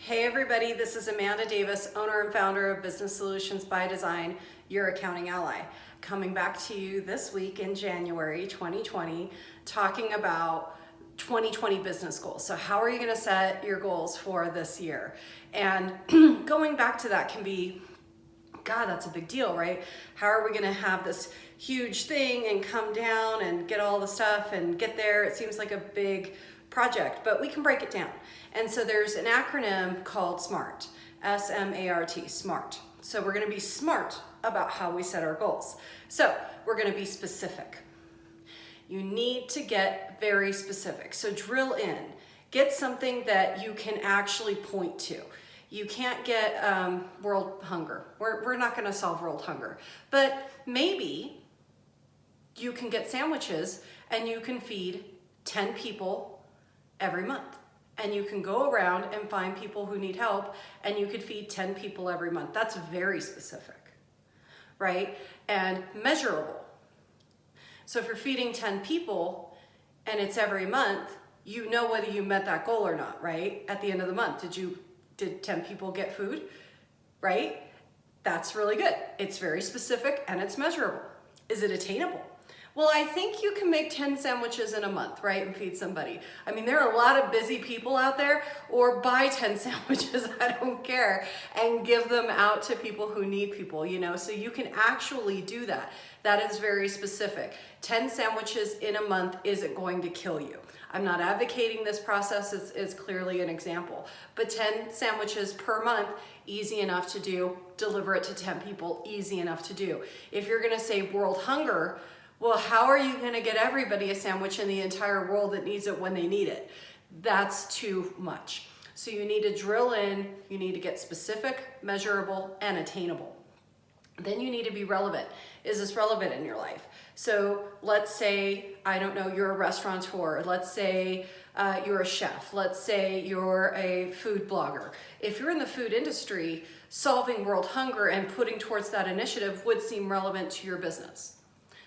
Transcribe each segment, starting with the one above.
Hey everybody, this is Amanda Davis, owner and founder of Business Solutions by Design, your accounting ally. Coming back to you this week in January 2020, talking about 2020 business goals. So how are you going to set your goals for this year? And going back to that can be, God, that's a big deal, right? How are we going to have this huge thing and come down and get all the stuff and get there? It seems like a big project, but we can break it down. And so there's an acronym called SMART, S-M-A-R-T, SMART. So we're going to be smart about how we set our goals. So we're going to be specific. You need to get very specific. So drill in, get something that you can actually point to. You can't get world hunger. We're not going to solve world hunger, but maybe you can get sandwiches and you can feed 10 people every month. And you can go around and find people who need help and you could feed 10 people every month. That's very specific, right? And measurable. So if you're feeding 10 people and it's every month, you know whether you met that goal or not, right? At the end of the month, did 10 people get food, right? That's really good. It's very specific and it's measurable. Is it attainable? Well, I think you can make 10 sandwiches in a month, right, and feed somebody. I mean, there are a lot of busy people out there, or buy 10 sandwiches, I don't care, and give them out to people who need people, you know, so you can actually do that. That is very specific. 10 sandwiches in a month isn't going to kill you. I'm not advocating this process, it's clearly an example, but 10 sandwiches per month, easy enough to do. Deliver it to 10 people, easy enough to do. If you're gonna say world hunger, well, how are you gonna get everybody a sandwich in the entire world that needs it when they need it? That's too much. So you need to drill in, you need to get specific, measurable, and attainable. Then you need to be relevant. Is this relevant in your life? So let's say, I don't know, you're a restaurateur. Let's say you're a chef. Let's say you're a food blogger. If you're in the food industry, solving world hunger and putting towards that initiative would seem relevant to your business.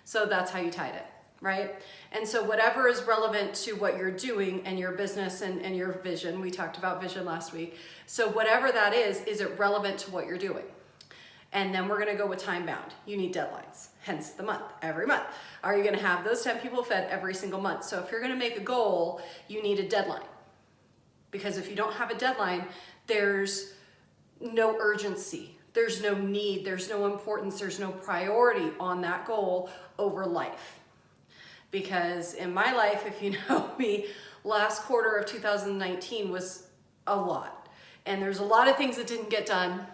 So that's how you tied it, right? And so whatever is relevant to what you're doing and your business and your vision, we talked about vision last week. So whatever that is it relevant to what you're doing? And then we're gonna go with time bound. You need deadlines, hence the month, every month. Are you gonna have those 10 people fed every single month? So if you're gonna make a goal, you need a deadline. Because if you don't have a deadline, there's no urgency. There's no need, there's no importance, there's no priority on that goal over life. Because in my life, if you know me, last quarter of 2019 was a lot. And there's a lot of things that didn't get done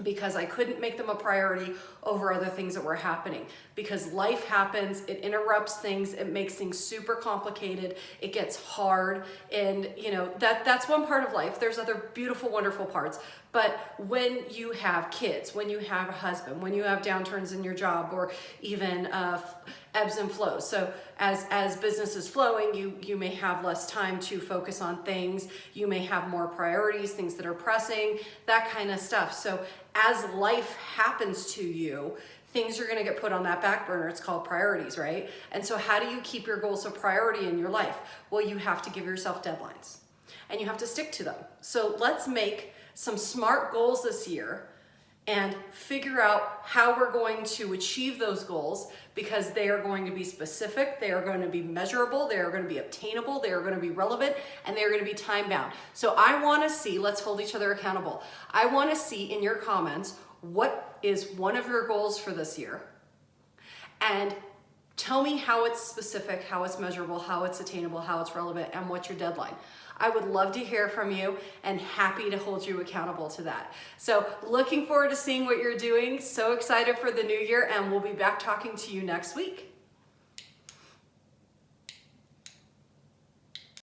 because I couldn't make them a priority over other things that were happening. Because life happens, it interrupts things, it makes things super complicated, it gets hard, and you know, that's one part of life. There's other beautiful, wonderful parts. But when you have kids, when you have a husband, when you have downturns in your job, or even ebbs and flows. So as business is flowing, you may have less time to focus on things. You may have more priorities, things that are pressing, that kind of stuff. So as life happens to you, things are going to get put on that back burner. It's called priorities, right? And so how do you keep your goals a priority in your life? Well, you have to give yourself deadlines and you have to stick to them. So let's make some SMART goals this year and figure out how we're going to achieve those goals, because they are going to be specific, they are going to be measurable, they are going to be obtainable, they are going to be relevant, and they are going to be time bound. So I want to see, let's hold each other accountable. I want to see in your comments, what is one of your goals for this year? And tell me how it's specific, how it's measurable, how it's attainable, how it's relevant, and what's your deadline. I would love to hear from you and happy to hold you accountable to that. So looking forward to seeing what you're doing. So excited for the new year, and we'll be back talking to you next week.